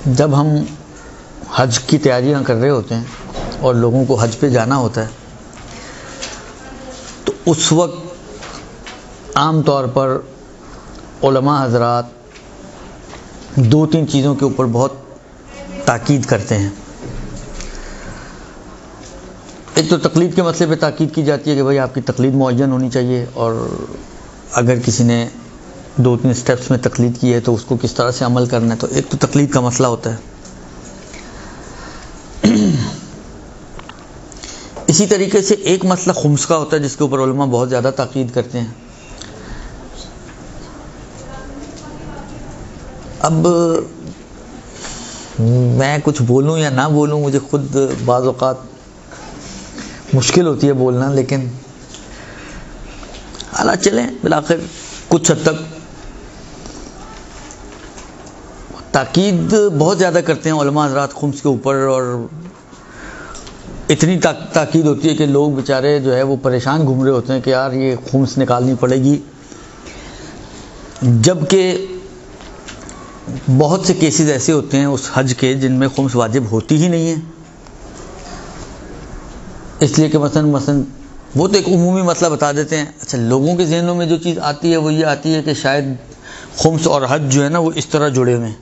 جب ہم حج کی تیاریاں کر رہے ہوتے ہیں اور لوگوں کو حج پہ جانا ہوتا ہے تو اس وقت عام طور پر علماء حضرات دو تین چیزوں کے اوپر بہت تاکید کرتے ہیں. ایک تو تقلید کے مسئلے پہ تاکید کی جاتی ہے کہ بھائی آپ کی تقلید معین ہونی چاہیے، اور اگر کسی نے دو تین سٹیپس میں تقلید کی ہے تو اس کو کس طرح سے عمل کرنا ہے. تو ایک تو تقلید کا مسئلہ ہوتا ہے. اسی طریقے سے ایک مسئلہ خمس کا ہوتا ہے جس کے اوپر علماء بہت زیادہ تاکید کرتے ہیں. اب میں کچھ بولوں یا نہ بولوں، مجھے خود بعض اوقات مشکل ہوتی ہے بولنا، لیکن حالات چلیں بالآخر کچھ حد تک تاکید بہت زیادہ کرتے ہیں علماء حضرات خمس کے اوپر، اور اتنی تاکید ہوتی ہے کہ لوگ بیچارے جو ہے وہ پریشان گھوم رہے ہوتے ہیں کہ یار یہ خمس نکالنی پڑے گی، جبکہ بہت سے کیسز ایسے ہوتے ہیں اس حج کے جن میں خمس واجب ہوتی ہی نہیں ہے. اس لیے کہ مثلا وہ تو ایک عمومی مسئلہ بتا دیتے ہیں. اچھا، لوگوں کے ذہنوں میں جو چیز آتی ہے وہ یہ آتی ہے کہ شاید خمس اور حج جو ہے نا وہ اس طرح جڑے ہوئے ہیں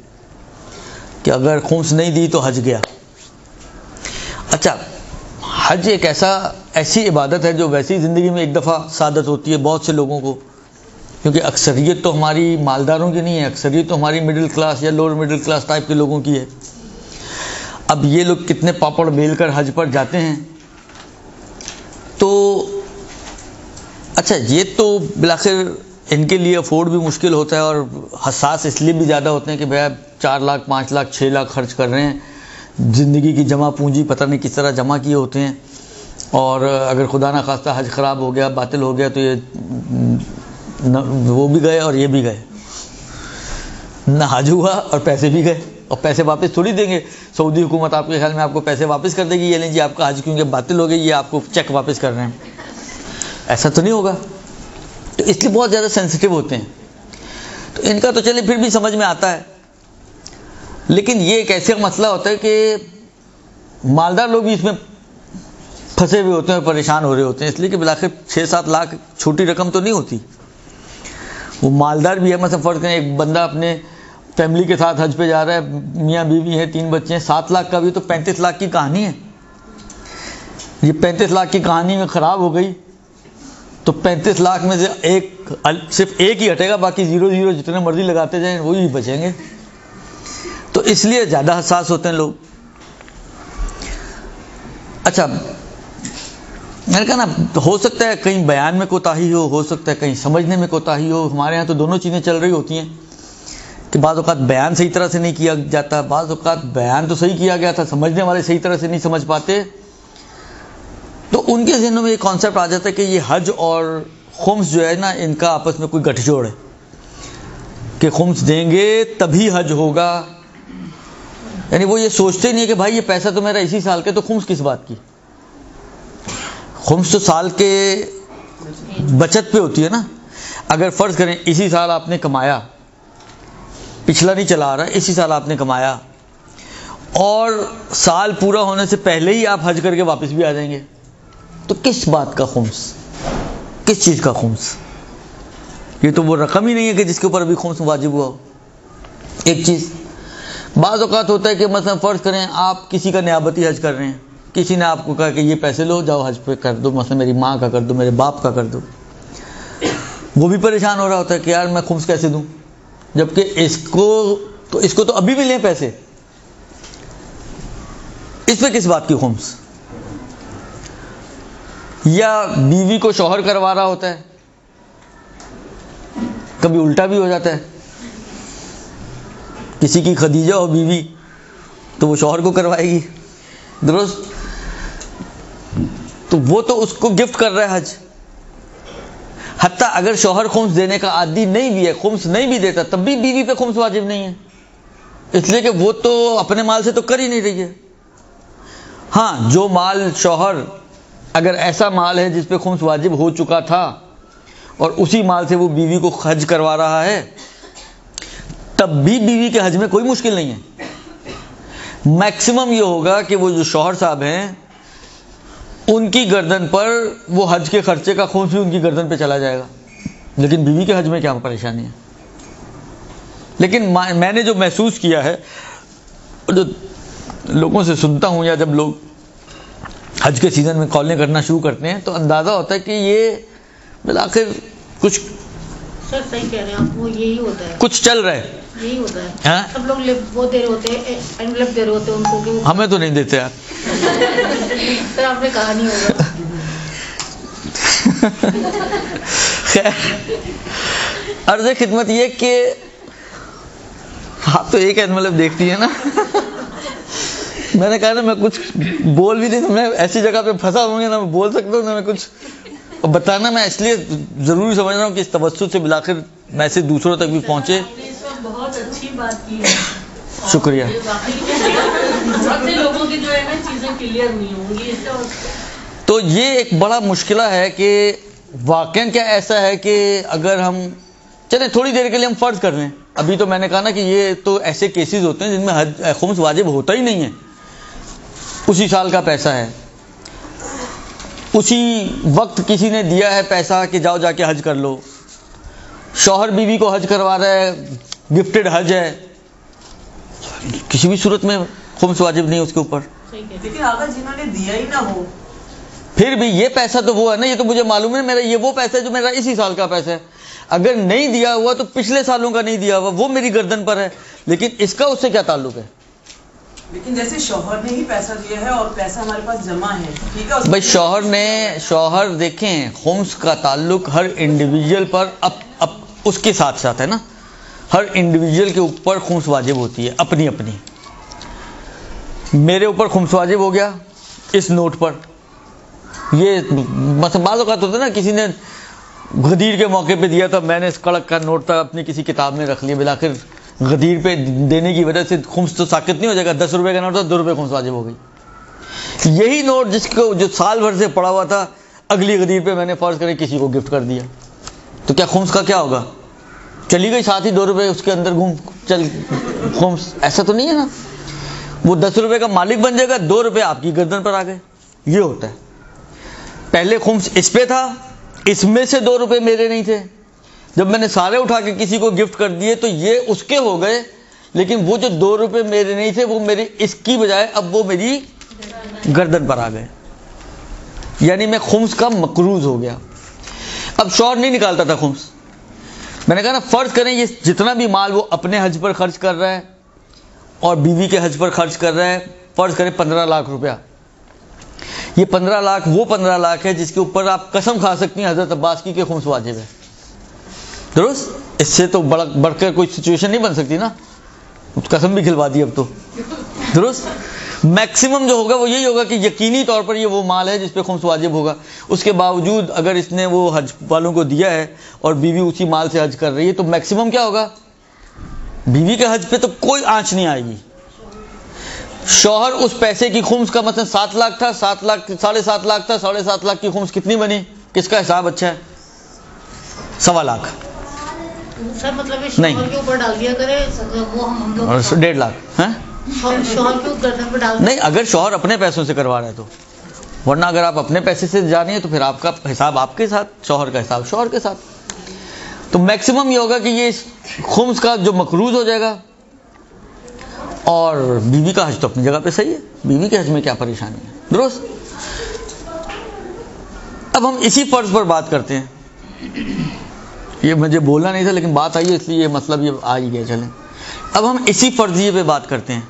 کہ اگر خمس نہیں دی تو حج گیا. اچھا، حج ایک ایسی عبادت ہے جو ویسی زندگی میں ایک دفعہ سعادت ہوتی ہے بہت سے لوگوں کو، کیونکہ اکثریت تو ہماری مالداروں کی نہیں ہے، اکثریت تو ہماری مڈل کلاس یا لوور مڈل کلاس ٹائپ کے لوگوں کی ہے. اب یہ لوگ کتنے پاپڑ بیل کر حج پر جاتے ہیں. تو اچھا، یہ تو بالآخر ان کے لیے افورڈ بھی مشکل ہوتا ہے، اور حساس اس لیے بھی زیادہ ہوتے ہیں کہ بھائی 4 لاکھ 5 لاکھ 6 لاکھ خرچ کر رہے ہیں، زندگی کی جمع پونجی پتہ نہیں کس طرح جمع کیے ہوتے ہیں، اور اگر خدا نہ خواستہ حج خراب ہو گیا، باطل ہو گیا، تو یہ وہ بھی گئے اور یہ بھی گئے، نہ حج ہوا اور پیسے بھی گئے. اور پیسے واپس تھوڑی دیں گے. سعودی حکومت آپ کے خیال میں آپ کو پیسے واپس کر دے گی؟ یہ لیں جی آپ کا حج کیونکہ باطل ہو گئی، یہ آپ کو چیک واپس کر رہے ہیں. ایسا تو نہیں ہوگا. تو اس لیے بہت زیادہ سینسیٹیو ہوتے ہیں. تو ان کا تو چلے پھر بھی سمجھ میں آتا ہے، لیکن یہ ایک ایسا مسئلہ ہوتا ہے کہ مالدار لوگ بھی اس میں پھنسے ہوئے ہوتے ہیں اور پریشان ہو رہے ہوتے ہیں، اس لیے کہ بالآخر 6-7 لاکھ چھوٹی رقم تو نہیں ہوتی. وہ مالدار بھی ہے. مثلا فرض کریں ایک بندہ اپنے فیملی کے ساتھ حج پہ جا رہا ہے، میاں بیوی ہے، 3 بچے ہیں، 7 لاکھ کا بھی تو 35 لاکھ کی کہانی ہے. یہ 35 لاکھ کی کہانی میں خراب ہو گئی تو 35 لاکھ میں سے صرف ایک ہی ہٹے گا، باقی 0 جتنے مرضی لگاتے جائیں وہی بچیں گے. تو اس لیے زیادہ حساس ہوتے ہیں لوگ. اچھا، میں نے کہا نا، ہو سکتا ہے کہیں بیان میں کوتاہی ہو سکتا ہے کہیں سمجھنے میں کوتاہی ہو. ہمارے ہاں تو دونوں چیزیں چل رہی ہوتی ہیں کہ بعض اوقات بیان صحیح طرح سے نہیں کیا جاتا، بعض اوقات بیان تو صحیح کیا گیا تھا، سمجھنے والے صحیح طرح سے نہیں سمجھ پاتے. تو ان کے ذہنوں میں یہ کانسیپٹ آ جاتا ہے کہ یہ حج اور خمس جو ہے نا، ان کا آپس میں کوئی گٹھ جوڑ ہے کہ خمس دیں گے تبھی حج ہوگا. یعنی وہ یہ سوچتے نہیں ہے کہ بھائی یہ پیسہ تو میرا اسی سال کا، تو خمس کس بات کی؟ خمس تو سال کے بچت پہ ہوتی ہے نا. اگر فرض کریں اسی سال آپ نے کمایا، پچھلا نہیں چلا آ رہا، اسی سال آپ نے کمایا اور سال پورا ہونے سے پہلے ہی آپ حج کر کے واپس بھی آ جائیں گے، تو کس بات کا خمس؟ کس چیز کا خمس؟ یہ تو وہ رقم ہی نہیں ہے کہ جس کے اوپر ابھی خمس واجب ہوا ہو. ایک چیز بعض اوقات ہوتا ہے کہ مثلا فرض کریں آپ کسی کا نیابتی حج کر رہے ہیں، کسی نے آپ کو کہا کہ یہ پیسے لو، جاؤ حج پہ کر دو، مثلا میری ماں کا کر دو، میرے باپ کا کر دو. وہ بھی پریشان ہو رہا ہوتا ہے کہ یار میں خمس کیسے دوں، جبکہ اس کو تو ابھی ملے ہیں پیسے، اس پہ کس بات کی خمس؟ یا بیوی کو شوہر کروا رہا ہوتا ہے، کبھی الٹا بھی ہو جاتا ہے، کسی کی خدیجہ ہو بیوی تو وہ شوہر کو کروائے گی، درست؟ تو وہ تو اس کو گفٹ کر رہا ہے حج. حتیٰ اگر شوہر خمس دینے کا عادی نہیں بھی ہے، خمس نہیں بھی دیتا، تب بھی بیوی پہ خمس واجب نہیں ہے، اس لیے کہ وہ تو اپنے مال سے تو کر ہی نہیں رہی ہے. ہاں، جو مال شوہر اگر ایسا مال ہے جس پہ خمس واجب ہو چکا تھا اور اسی مال سے وہ بیوی کو حج کروا رہا ہے، تب بھی بیوی کے حج میں کوئی مشکل نہیں ہے. میکسیمم یہ ہوگا کہ وہ جو شوہر صاحب ہیں ان کی گردن پر وہ حج کے خرچے کا خرچ بھی ان کی گردن پہ چلا جائے گا، لیکن بیوی کے حج میں کیا پریشانی ہے؟ لیکن میں نے جو محسوس کیا ہے، جو لوگوں سے سنتا ہوں، یا جب لوگ حج کے سیزن میں کالیں کرنا شروع کرتے ہیں تو اندازہ ہوتا ہے کہ یہ بالآخر کچھ سر صحیح کہہ رہے ہیں آپ، وہ یہی ہوتا ہے، کچھ چل رہا ہے، یہی ہوتا ہے. سب لوگ وہ دے رہے ہوتے ہیں، انویلپ دے رہے ہوتے ہیں ان کو کہ ہمیں تو نہیں دیتے یار. سر آپ نے کہا نہیں ہوگا. خیر، عرض خدمت یہ کہ آپ تو ایک انویلپ دیکھتی ہیں نا. میں نے کہا نا میں کچھ بول بھی نہیں، تو میں ایسی جگہ پہ پھنسا ہوں گا، نہ میں بول سکتا ہوں نہ میں کچھ بتانا. میں اس لیے ضروری سمجھ رہا ہوں کہ اس توسط سے بالآخر میسج دوسروں تک بھی پہنچے. بہت اچھی بات کی ہے، شکریہ. لوگوں کی جو ہے نا چیزیں کلیئر نہیں ہوں گی. تو یہ ایک بڑا مشکلہ ہے کہ واقعاً کیا ایسا ہے کہ اگر ہم چلیں تھوڑی دیر کے لیے ہم فرض کر لیں، ابھی تو میں نے کہا نا کہ یہ تو ایسے کیسز ہوتے ہیں جن میں حج خمس واجب ہوتا ہی نہیں ہے، اسی سال کا پیسہ ہے، اسی وقت کسی نے دیا ہے پیسہ کہ جاؤ جا کے حج کر لو، شوہر بیوی کو حج کروا رہا ہے، گفٹڈ حج ہے، کسی بھی صورت میں خمس واجب نہیں اس کے اوپر. لیکن اگر جنہوں نے دیا ہی نہ ہو پھر بھی یہ پیسہ تو وہ ہے نا، یہ تو مجھے معلوم ہے میرا یہ وہ پیسہ ہے جو میرا اسی سال کا پیسہ ہے. اگر نہیں دیا ہوا تو پچھلے سالوں کا نہیں دیا ہوا وہ میری گردن پر ہے، لیکن اس کا اس سے کیا تعلق ہے؟ لیکن جیسے شوہر نے ہی پیسہ دیا ہے اور پیسہ ہمارے پاس جمع ہے، ٹھیک ہے بھائی شوہر دیکھیں، خمس کا تعلق ہر انڈیویجول پر اس کے ساتھ ساتھ ہے نا، ہر انڈیویجول کے اوپر خمس واجب ہوتی ہے اپنی اپنی. میرے اوپر خمس واجب ہو گیا اس نوٹ پر. یہ مثلا بعض اوقات ہوتا ہے نا، کسی نے غدیر کے موقع پہ دیا تھا، میں نے اس کڑک کا نوٹ تھا اپنی کسی کتاب میں رکھ لیا، بالآخر غدیر پہ دینے کی وجہ سے خمس تو ساقط نہیں ہو جائے گا. 10 روپے کا نوٹ تھا، 2 روپے خمس واجب ہو گئی. یہی نوٹ جس کو جو سال بھر سے پڑا ہوا تھا، اگلی غدیر پہ میں نے فرض کرے کسی کو گفٹ کر دیا، تو کیا خمس کا کیا ہوگا؟ چلی گئی ساتھ ہی 2 روپے اس کے اندر گھوم چل خمس. ایسا تو نہیں ہے نا، وہ 10 روپے کا مالک بن جائے گا، 2 روپے آپ کی گردن پر آ گئے. یہ ہوتا ہے. پہلے خمس اس پہ تھا، اس میں سے 2 روپے میرے نہیں تھے، جب میں نے سارے اٹھا کے کسی کو گفٹ کر دیے تو یہ اس کے ہو گئے، لیکن وہ جو 2 روپے میرے نہیں تھے وہ میرے اس کی بجائے اب وہ میری گردن پر آ گئے. یعنی میں خمس کا مقروض ہو گیا. اب شوہر نہیں نکالتا تھا خمس. میں نے کہا نا فرض کریں یہ جتنا بھی مال وہ اپنے حج پر خرچ کر رہا ہے اور بیوی کے حج پر خرچ کر رہا ہے، فرض کریں 15 لاکھ روپیہ. یہ 15 لاکھ وہ 15 لاکھ ہے جس کے اوپر آپ قسم کھا سکتی ہیں حضرت عباس کی کہ خمس واجب ہے. درست؟ اس سے تو بڑھ کر کوئی سچویشن نہیں بن سکتی نا، قسم بھی کھلوا دی اب تو. درست؟ میکسیمم جو ہوگا وہ یہی ہوگا کہ یقینی طور پر یہ وہ مال ہے جس پہ خمس واجب ہوگا. اس کے باوجود اگر اس نے وہ حج والوں کو دیا ہے اور بیوی اسی مال سے حج کر رہی ہے تو میکسیمم کیا ہوگا؟ بیوی کے حج پہ تو کوئی آنچ نہیں آئے گی. شوہر اس پیسے کی خمس کا مثلا 7 لاکھ تھا، 7 لاکھ 7.5 لاکھ تھا، 7.5 لاکھ کی خمس کتنی بنی؟ کس کا حساب اچھا ہے؟ 1.25 لاکھ. سر مطلب شوہر کے اوپر ڈال دیا کرے وہ ہم لوگ 1.5 لاکھ ہیں شوہر کے گردن پہ ڈال. نہیں، اگر شوہر اپنے پیسوں سے کروا رہا ہے تو، ورنہ اگر آپ اپنے پیسے سے جا رہی ہیں تو پھر آپ کا حساب آپ کے ساتھ، شوہر کا حساب شوہر کے ساتھ. تو میکسیمم یہ ہوگا کہ یہ خمس کا جو مقروض ہو جائے گا. اور بیوی کا حج تو اپنی جگہ پہ صحیح ہے، بیوی کے حج میں کیا پریشانی ہے. درست؟ اب ہم اسی فرض پر بات کرتے ہیں. یہ مجھے بولنا نہیں تھا لیکن بات آئی ہے اس لیے یہ مطلب یہ آ ہی گیا. چلیں اب ہم اسی فرضیے پہ بات کرتے ہیں،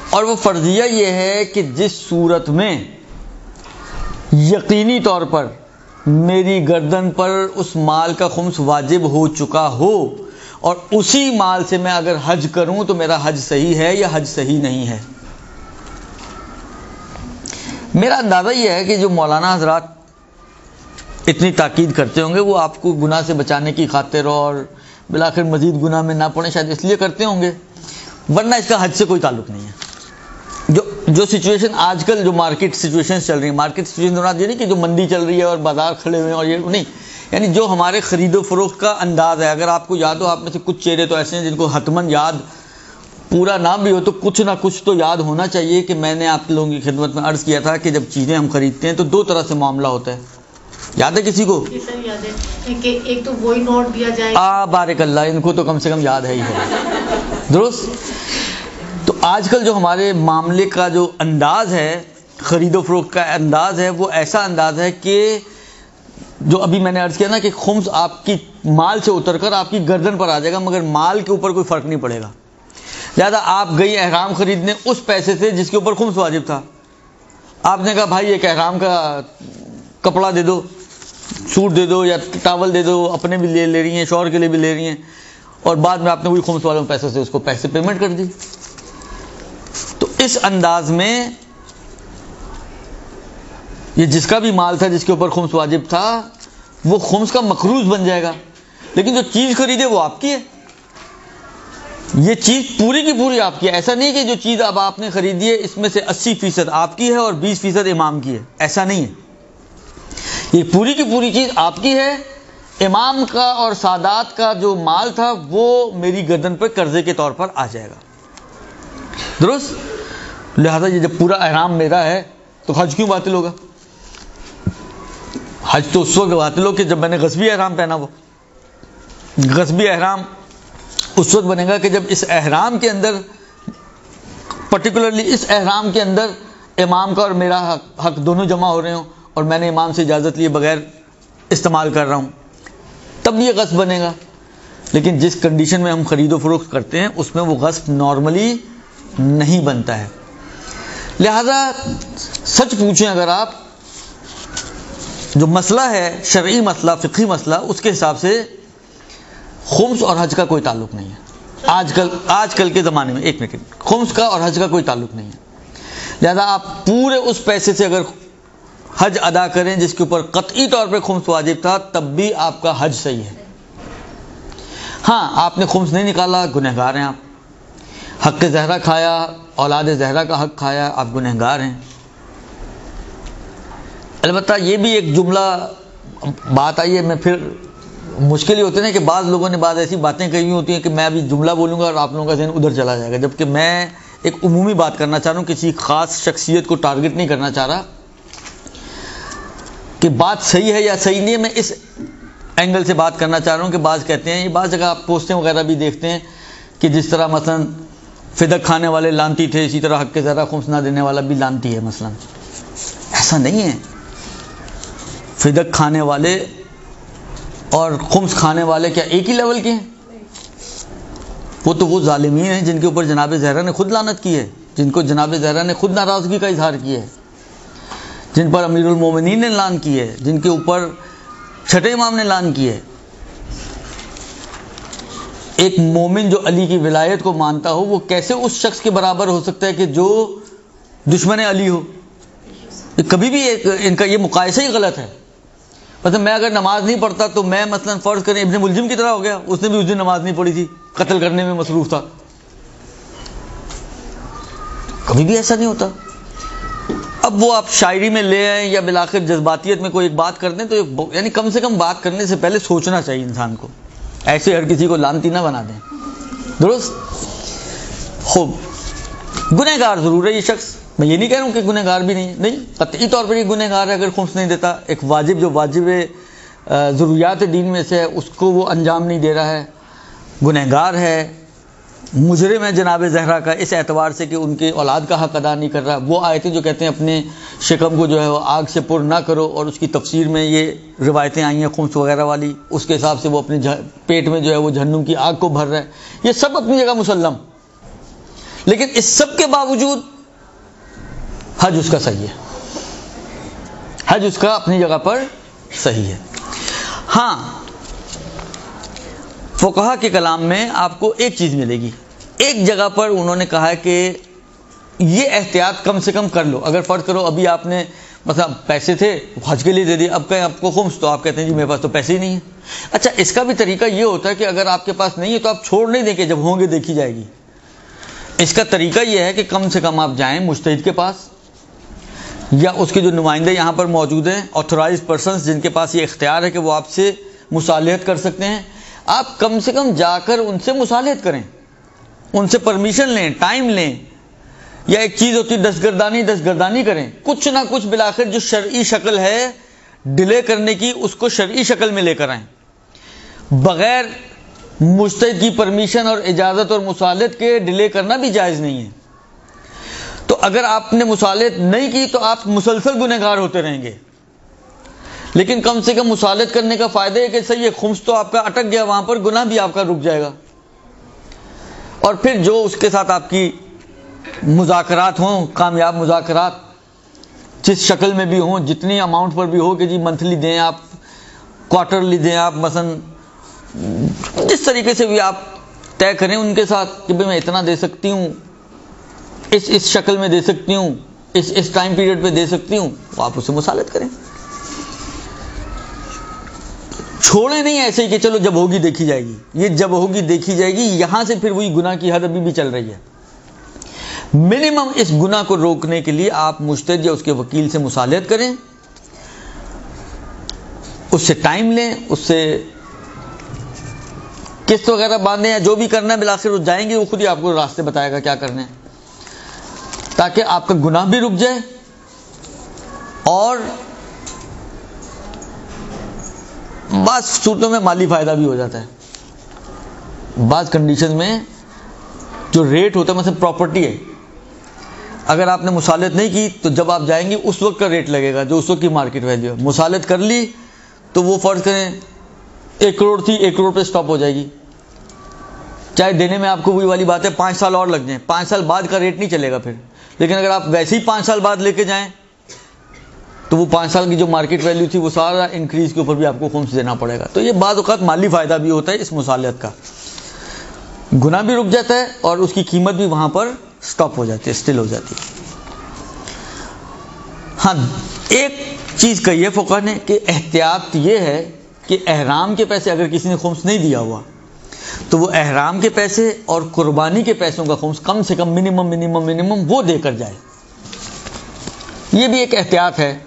اور وہ فرضیہ یہ ہے کہ جس صورت میں یقینی طور پر میری گردن پر اس مال کا خمس واجب ہو چکا ہو اور اسی مال سے میں اگر حج کروں تو میرا حج صحیح ہے یا حج صحیح نہیں ہے. میرا اندازہ یہ ہے کہ جو مولانا حضرات اتنی تاکید کرتے ہوں گے وہ آپ کو گناہ سے بچانے کی خاطر اور بالآخر مزید گناہ میں نہ پڑیں شاید اس لیے کرتے ہوں گے، ورنہ اس کا حج سے کوئی تعلق نہیں ہے. جو سچویشن آج کل جو مارکیٹ سچویشن چل رہی ہیں، مارکیٹ سچویشن یہ نہیں کہ جو منڈی چل رہی ہے اور بازار کھڑے ہوئے ہیں اور یہ نہیں، یعنی جو ہمارے خرید و فروخت کا انداز ہے. اگر آپ کو یاد ہو، آپ میں سے کچھ چہرے تو ایسے ہیں جن کو حتماً یاد پورا نہ بھی ہو تو کچھ نہ کچھ تو یاد ہونا چاہیے کہ میں نے آپ لوگوں کی خدمت میں عرض کیا تھا کہ جب چیزیں ہم خریدتے ہیں تو دو طرح سے معاملہ ہوتا ہے. یاد ہے کسی کو؟ سر یاد ہے کہ ایک تو وہی نوٹ دیا جائے. بارک اللہ، ان کو تو کم سے کم یاد ہے ہی ہے. درست. تو آج کل جو ہمارے معاملے کا جو انداز ہے، خرید و فروخت کا انداز ہے، وہ ایسا انداز ہے کہ جو ابھی میں نے عرض کیا نا کہ خمس آپ کی مال سے اتر کر آپ کی گردن پر آ جائے گا، مگر مال کے اوپر کوئی فرق نہیں پڑے گا. لہٰذا آپ گئی احرام خریدنے اس پیسے سے جس کے اوپر خمس واجب تھا. آپ نے کہا بھائی ایک احرام کا کپڑا دے دو، سوٹ دے دو یا ٹاول دے دو، اپنے بھی لے رہی ہیں، شوہر کے لیے بھی لے رہی ہیں، اور بعد میں آپ نے وہی خمس والوں پیسے سے اس کو پیسے پیمنٹ کر دی. تو اس انداز میں یہ جس کا بھی مال تھا جس کے اوپر خمس واجب تھا وہ خمس کا مقروض بن جائے گا. لیکن جو چیز خریدے وہ آپ کی ہے، یہ چیز پوری کی پوری آپ کی ہے. ایسا نہیں کہ جو چیز اب آپ نے خریدی ہے اس میں سے 80% آپ کی ہے اور 20% امام کی ہے، ایسا نہیں ہے. یہ پوری کی پوری چیز آپ کی ہے. امام کا اور سادات کا جو مال تھا وہ میری گردن پہ قرضے کے طور پر آ جائے گا. درست. لہذا یہ جب پورا احرام میرا ہے تو حج کیوں باطل ہوگا؟ حج تو اس وقت باطل ہو کہ جب میں نے غصبی احرام پہنا. وہ غصبی احرام اس وقت بنے گا کہ جب اس احرام کے اندر، پرٹیکولرلی اس احرام کے اندر امام کا اور میرا حق دونوں جمع ہو رہے ہوں اور میں نے امام سے اجازت لیے بغیر استعمال کر رہا ہوں، تب یہ غصب بنے گا. لیکن جس کنڈیشن میں ہم خرید و فروخت کرتے ہیں اس میں وہ غصب نارملی نہیں بنتا ہے. لہذا سچ پوچھیں اگر آپ، جو مسئلہ ہے شرعی مسئلہ، فقہی مسئلہ، اس کے حساب سے خمس اور حج کا کوئی تعلق نہیں ہے. آج کل کے زمانے میں ایک منٹ، خمس کا اور حج کا کوئی تعلق نہیں ہے. لہذا آپ پورے اس پیسے سے اگر حج ادا کریں جس کے اوپر قطعی طور پہ خمس واجب تھا تب بھی آپ کا حج صحیح ہے. ہاں آپ نے خمس نہیں نکالا، گنہگار ہیں آپ. حق زہرا کھایا، اولاد زہرا کا حق کھایا، آپ گنہگار ہیں. البتہ یہ بھی ایک جملہ بات آئی ہے، میں پھر مشکل ہی ہوتے ہیں کہ بعض لوگوں نے بعض ایسی باتیں کہی ہوئی ہوتی ہیں کہ میں ابھی جملہ بولوں گا اور آپ لوگوں کا ذہن ادھر چلا جائے گا، جبکہ میں ایک عمومی بات کرنا چاہ رہا ہوں، کسی خاص شخصیت کو ٹارگٹ نہیں کرنا چاہ رہا کہ بات صحیح ہے یا صحیح نہیں ہے. میں اس اینگل سے بات کرنا چاہ رہا ہوں کہ بعض کہتے ہیں، یہ بعض جگہ آپ پوسٹیں وغیرہ بھی دیکھتے ہیں کہ جس طرح مثلا فدق کھانے والے لانتی تھے اسی طرح حق کے ذرا خمس نہ دینے والا بھی لانتی ہے. مثلا ایسا نہیں ہے. فدق کھانے والے اور خمس کھانے والے کیا ایک ہی لیول کے ہیں؟ وہ تو وہ ظالمین ہیں جن کے اوپر جناب زہرا نے خود لعنت کی ہے، جن کو جناب زہرا نے خود ناراضگی کا اظہار کیا ہے، جن پر امیر المومنین نے لعن کی ہے، جن کے اوپر چھٹے امام نے لعن کی ہے. ایک مومن جو علی کی ولایت کو مانتا ہو وہ کیسے اس شخص کے برابر ہو سکتا ہے کہ جو دشمن علی ہو؟ کبھی بھی ان کا یہ مقایسہ ہی غلط ہے. مثلا میں اگر نماز نہیں پڑھتا تو میں مثلا فرض کریں ابن ملجم کی طرح ہو گیا، اس نے بھی اس دن نماز نہیں پڑھی تھی، قتل کرنے میں مصروف تھا. کبھی بھی ایسا نہیں ہوتا. اب وہ آپ شاعری میں لے آئیں یا بالآخر جذباتیت میں کوئی ایک بات کر دیں تو یعنی کم سے کم بات کرنے سے پہلے سوچنا چاہیے انسان کو. ایسے ہر کسی کو لانتی نہ بنا دیں. درست. خوب گنہگار ضرور ہے یہ شخص، میں یہ نہیں کہہ رہا ہوں کہ گنہگار بھی نہیں، قطعی طور پر یہ گنہگار ہے اگر خمس نہیں دیتا. ایک واجب جو واجب ضروریات دین میں سے ہے اس کو وہ انجام نہیں دے رہا ہے، گنہگار ہے، مجرم ہے جناب زہرا کا اس اعتبار سے کہ ان کے اولاد کا حق ادا نہیں کر رہا. وہ آیتیں جو کہتے ہیں اپنے شکم کو جو ہے وہ آگ سے پر نہ کرو، اور اس کی تفسیر میں یہ روایتیں آئی ہیں خمس وغیرہ والی، اس کے حساب سے وہ اپنے پیٹ میں جو ہے وہ جہنم کی آگ کو بھر رہا ہے. یہ سب اپنی جگہ مسلم، لیکن اس سب کے باوجود حج اس کا صحیح ہے. حج اس کا اپنی جگہ پر صحیح ہے. ہاں فقہا کے کلام میں آپ کو ایک چیز ملے گی، ایک جگہ پر انہوں نے کہا ہے کہ یہ احتیاط کم سے کم کر لو. اگر فرض کرو ابھی آپ نے مثلا پیسے تھے حج کے لیے دے دیے، اب کہیں آپ کو خمس، تو آپ کہتے ہیں جی میرے پاس تو پیسے ہی نہیں ہیں. اچھا اس کا بھی طریقہ یہ ہوتا ہے کہ اگر آپ کے پاس نہیں ہے تو آپ چھوڑ نہیں دیں کہ جب ہوں گے دیکھی جائے گی. اس کا طریقہ یہ ہے کہ کم سے کم آپ جائیں مجتہد کے پاس یا اس کے جو نمائندے یہاں پر موجود ہیں، آتھورائزڈ پرسنز جن کے پاس یہ اختیار ہے کہ وہ آپ سے مصالحت کر سکتے ہیں، آپ کم سے کم جا کر ان سے مصالحت کریں. ان سے پرمیشن لیں، ٹائم لیں، یا ایک چیز ہوتی ہے دستگردانی کریں، کچھ نہ کچھ بالآخر جو شرعی شکل ہے ڈیلے کرنے کی اس کو شرعی شکل میں لے کر آئیں. بغیر مجتہد کی پرمیشن اور اجازت اور مصالحت کے ڈیلے کرنا بھی جائز نہیں ہے. تو اگر آپ نے مصالحت نہیں کی تو آپ مسلسل گنہگار ہوتے رہیں گے. لیکن کم سے کم مصالحت کرنے کا فائدہ ہے کہ صحیح ہے، خمس تو آپ کا اٹک گیا وہاں پر، گناہ بھی آپ کا رک جائے گا. اور پھر جو اس کے ساتھ آپ کی مذاکرات ہوں، کامیاب مذاکرات جس شکل میں بھی ہوں، جتنی اماؤنٹ پر بھی ہو کہ جی منتھلی دیں آپ، کوارٹرلی دیں آپ، مثلا جس طریقے سے بھی آپ طے کریں ان کے ساتھ کہ بھئی میں اتنا دے سکتی ہوں، اس شکل میں دے سکتی ہوں، اس ٹائم پیریڈ پہ دے سکتی ہوں، وہ آپ اسے مصالحت کریں. چھوڑے نہیں ایسے ہی کہ چلو جب ہوگی دیکھی جائے گی. یہ جب ہوگی دیکھی جائے گی یہاں سے پھر وہی گناہ کی حد ابھی بھی چل رہی ہے. منیمم اس گناہ کو روکنے کے لیے آپ مجتہد یا اس کے وکیل سے مصالحت کریں، اس سے ٹائم لیں، اس سے قسط وغیرہ باندھیں یا جو بھی کرنا ہے، بالآخر وہ جائیں گے، وہ خود ہی آپ کو راستے بتائے گا کیا کرنا ہے، تاکہ آپ کا گناہ بھی رک جائے اور بعض صورتوں میں مالی فائدہ بھی ہو جاتا ہے. بعض کنڈیشن میں جو ریٹ ہوتا ہے، مثلا پراپرٹی ہے، اگر آپ نے مصالحت نہیں کی تو جب آپ جائیں گے اس وقت کا ریٹ لگے گا جو اس وقت کی مارکیٹ ویلیو ہے. مصالحت کر لی تو وہ فرض کریں 1 کروڑ تھی، 1 کروڑ پہ سٹاپ ہو جائے گی. چاہے دینے میں آپ کو وہی والی بات ہے 5 سال اور لگ جائیں، 5 سال بعد کا ریٹ نہیں چلے گا پھر. لیکن اگر آپ ویسے ہی 5 سال بعد لے کے جائیں تو وہ 5 سال کی جو مارکیٹ ویلیو تھی وہ سارا انکریز کے اوپر بھی آپ کو خمس دینا پڑے گا. تو یہ بعض اوقات مالی فائدہ بھی ہوتا ہے اس مصالحت کا، گناہ بھی رک جاتا ہے اور اس کی قیمت بھی وہاں پر سٹاپ ہو جاتی ہے، سٹل ہو جاتی ہے. ہاں ایک چیز کہی ہے فقہ نے کہ احتیاط یہ ہے کہ احرام کے پیسے اگر کسی نے خمس نہیں دیا ہوا تو وہ احرام کے پیسے اور قربانی کے پیسوں کا خمس کم سے کم منیمم وہ دے کر جائے. یہ بھی ایک احتیاط ہے.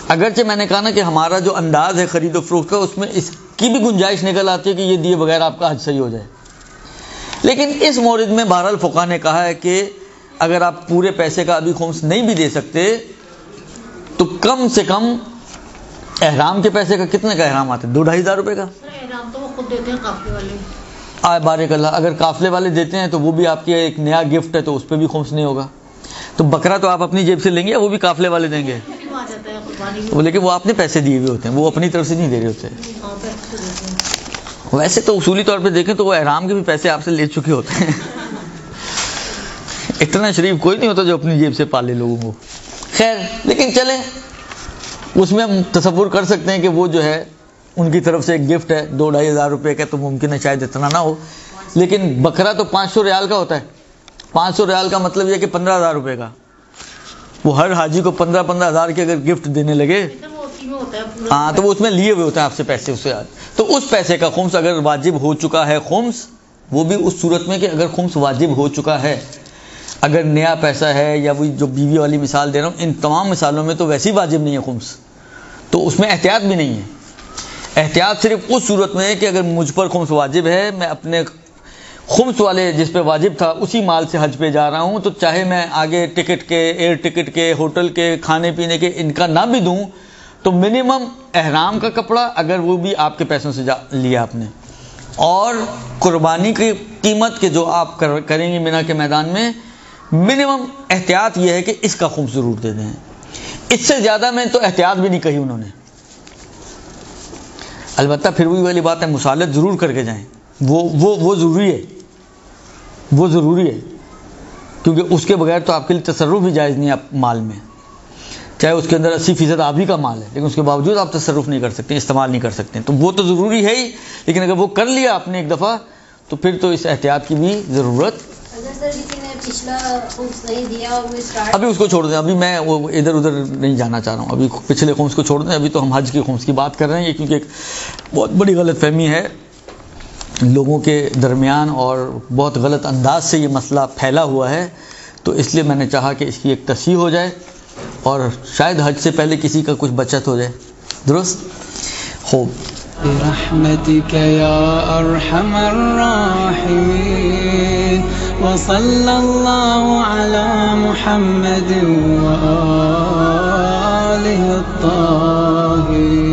اگرچہ میں نے کہا نا کہ ہمارا جو انداز ہے خرید و فروخت کا اس میں اس کی بھی گنجائش نکل آتی ہے کہ یہ دیے بغیر آپ کا حج صحیح ہو جائے. لیکن اس مورد میں بہرحال فقہ نے کہا ہے کہ اگر آپ پورے پیسے کا ابھی خمس نہیں بھی دے سکتے تو کم سے کم احرام کے پیسے کا، کتنے کا احرام آتا ہے؟ 2-2.5 ہزار روپے کا. احرام تو وہ خود دیتے ہیں قافلے والے. بارک اللہ، اگر قافلے والے دیتے ہیں تو وہ بھی آپ کے ایک نیا گفٹ ہے تو اس پہ بھی خمس نہیں ہوگا. تو بکرا تو آپ اپنی جیب سے لیں گے یا وہ بھی قافلے والے دیں گے؟ لیکن وہ آپ نے پیسے دیے ہوئے ہوتے ہیں، وہ اپنی طرف سے نہیں دے رہے ہوتے. ویسے تو اصولی طور پہ دیکھیں تو وہ احرام کے بھی پیسے آپ سے لے چکے ہوتے ہیں. اتنا شریف کوئی نہیں ہوتا جو اپنی جیب سے پالے لوگوں کو. خیر، لیکن چلیں اس میں ہم تصور کر سکتے ہیں کہ وہ جو ہے ان کی طرف سے ایک گفٹ ہے 2-2.5 ہزار روپے کا، تو ممکن ہے شاید اتنا نہ ہو. لیکن بکرا تو 500 ریال کا ہوتا ہے. 500 ریال کا مطلب یہ کہ 15,000 روپے کا. وہ ہر حاجی کو 15 ہزار کے اگر گفٹ دینے لگے ہاں تو وہ اس میں لیے ہوئے ہوتے ہیں آپ سے پیسے اس سے. تو اس پیسے کا خمس اگر واجب ہو چکا ہے، خمس وہ بھی اس صورت میں کہ اگر خمس واجب ہو چکا ہے، اگر نیا پیسہ ہے یا وہی جو بیوی والی مثال دے رہا ہوں، ان تمام مثالوں میں تو ویسے ہی واجب نہیں ہے خمس، تو اس میں احتیاط بھی نہیں ہے. احتیاط صرف اس صورت میں ہے کہ اگر مجھ پر خمس واجب ہے، میں اپنے خمس والے جس پہ واجب تھا اسی مال سے حج پہ جا رہا ہوں، تو چاہے میں آگے ٹکٹ کے، ایئر ٹکٹ کے، ہوٹل کے، کھانے پینے کے ان کا نہ بھی دوں تو منیمم احرام کا کپڑا اگر وہ بھی آپ کے پیسوں سے لیا آپ نے، اور قربانی کی قیمت کے جو آپ کریں گے مینا کے میدان میں، منیمم احتیاط یہ ہے کہ اس کا خمس ضرور دے دیں. اس سے زیادہ میں تو احتیاط بھی نہیں کہی انہوں نے. البتہ پھر وہی والی بات ہے، مصالحت ضرور کر کے جائیں. وہ ضروری ہے، وہ ضروری ہے، کیونکہ اس کے بغیر تو آپ کے لیے تصرف بھی جائز نہیں ہے مال میں. چاہے اس کے اندر 80% آپ ہی کا مال ہے، لیکن اس کے باوجود آپ تصرف نہیں کر سکتے، استعمال نہیں کر سکتے. تو وہ تو ضروری ہے ہی، لیکن اگر وہ کر لیا آپ نے ایک دفعہ تو پھر تو اس احتیاط کی بھی ضرورت. ابھی اس کو چھوڑ دیں، ابھی میں وہ ادھر ادھر نہیں جانا چاہ رہا ہوں. ابھی پچھلے خمس کو چھوڑ دیں. ابھی تو ہم حج کی خمس کی بات کر رہے ہیں، کیونکہ ایک بہت بڑی غلط فہمی ہے لوگوں کے درمیان اور بہت غلط انداز سے یہ مسئلہ پھیلا ہوا ہے. تو اس لیے میں نے چاہا کہ اس کی ایک تصحیح ہو جائے اور شاید حج سے پہلے کسی کا کچھ بچت ہو جائے. درست ہو. برحمتك يا أرحم الراحمين وصلى الله على محمد وآله الطاهرين.